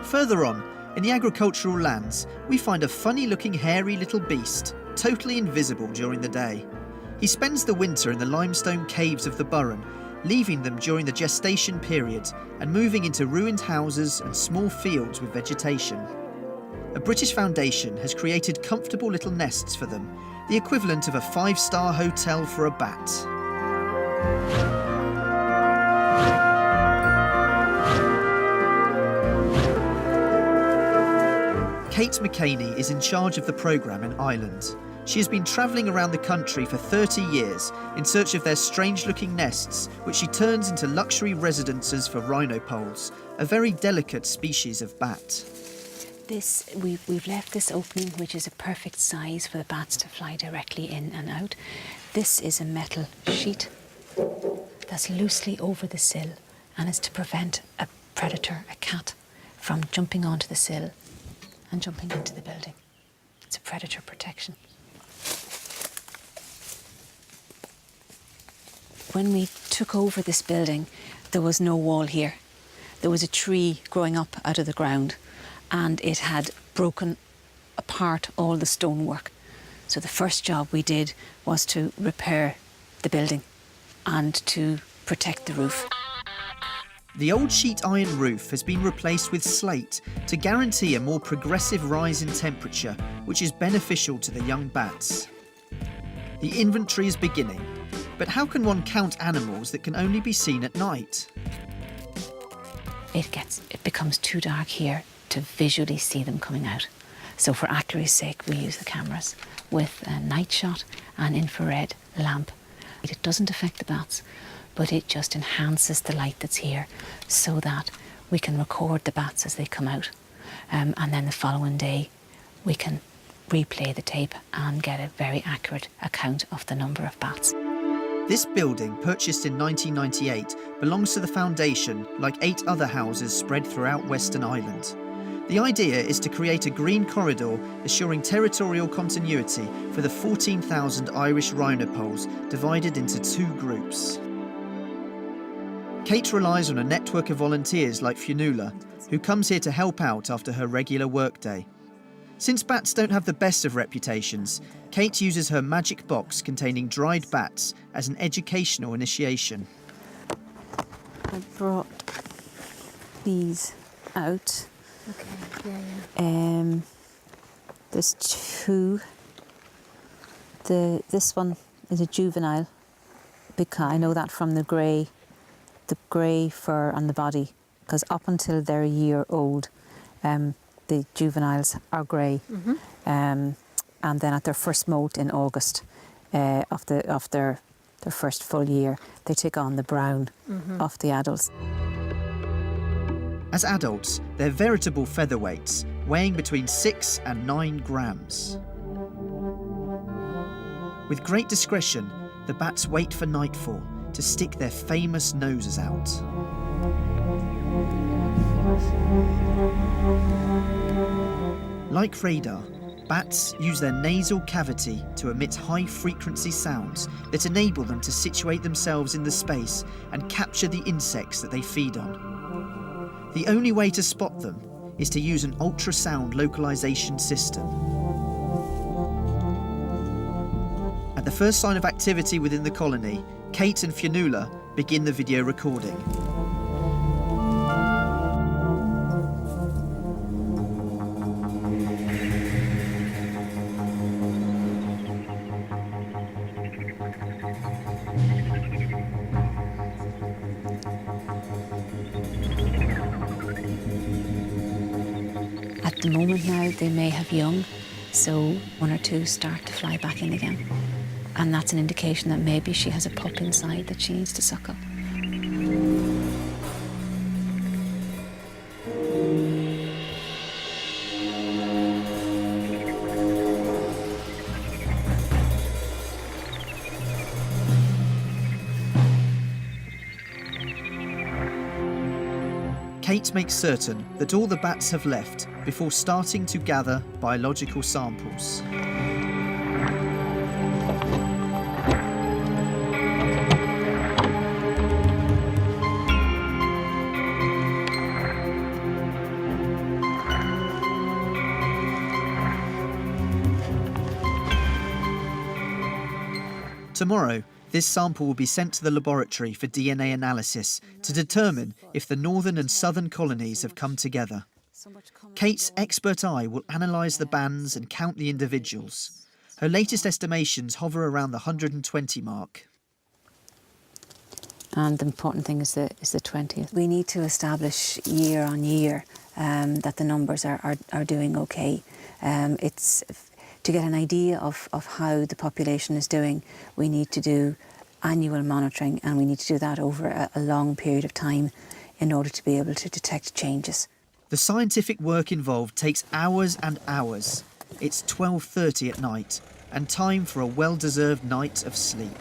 Further on, in the agricultural lands, we find a funny-looking hairy little beast, totally invisible during the day. He spends the winter in the limestone caves of the Burren, leaving them during the gestation period and moving into ruined houses and small fields with vegetation. A British foundation has created comfortable little nests for them, the equivalent of a 5-star hotel for a bat. Kate McCaney is in charge of the programme in Ireland. She has been travelling around the country for 30 years in search of their strange-looking nests, which she turns into luxury residences for rhinopoles, a very delicate species of bat. We've left this opening, which is a perfect size for the bats to fly directly in and out. This is a metal sheet that's loosely over the sill and is to prevent a predator, a cat, from jumping onto the sill and jumping into the building. It's a predator protection. When we took over this building, there was no wall here. There was a tree growing up out of the ground and it had broken apart all the stonework. So the first job we did was to repair the building and to protect the roof. The old sheet iron roof has been replaced with slate to guarantee a more progressive rise in temperature, which is beneficial to the young bats. The inventory is beginning, but how can one count animals that can only be seen at night? It becomes too dark here to visually see them coming out. So for accuracy's sake, we use the cameras with a night shot and infrared lamp. It doesn't affect the bats, but it just enhances the light that's here so that we can record the bats as they come out. And then the following day, we can replay the tape and get a very accurate account of the number of bats. This building, purchased in 1998, belongs to the foundation, like 8 other houses spread throughout Western Ireland. The idea is to create a green corridor, assuring territorial continuity for the 14,000 Irish rhinopoles divided into 2 groups. Kate relies on a network of volunteers like Fionnuala, who comes here to help out after her regular workday. Since bats don't have the best of reputations, Kate uses her magic box containing dried bats as an educational initiation. I brought these out. Okay, yeah. There's 2. This one is a juvenile, because I know that from the grey fur on the body, because up until they're a year old, the juveniles are grey, and then at their first molt in August of their first full year, they take on the brown of the adults. As adults, they're veritable featherweights, weighing between 6 and 9 grams. With great discretion, the bats wait for nightfall to stick their famous noses out. Like radar, bats use their nasal cavity to emit high-frequency sounds that enable them to situate themselves in the space and capture the insects that they feed on. The only way to spot them is to use an ultrasound localization system. At the first sign of activity within the colony, Kate and Fionnuala begin the video recording. At the moment now, they may have young, so 1 or 2 start to fly back in again. And that's an indication that maybe she has a pup inside that she needs to suckle. Kate makes certain that all the bats have left before starting to gather biological samples. Tomorrow, this sample will be sent to the laboratory for DNA analysis to determine if the northern and southern colonies have come together. Kate's expert eye will analyse the bands and count the individuals. Her latest estimations hover around the 120 mark. And the important thing is the 20th. We need to establish year on year that the numbers are doing okay. It's to get an idea of how the population is doing, we need to do annual monitoring, and we need to do that over a long period of time in order to be able to detect changes. The scientific work involved takes hours and hours. It's 12:30 at night and time for a well-deserved night of sleep.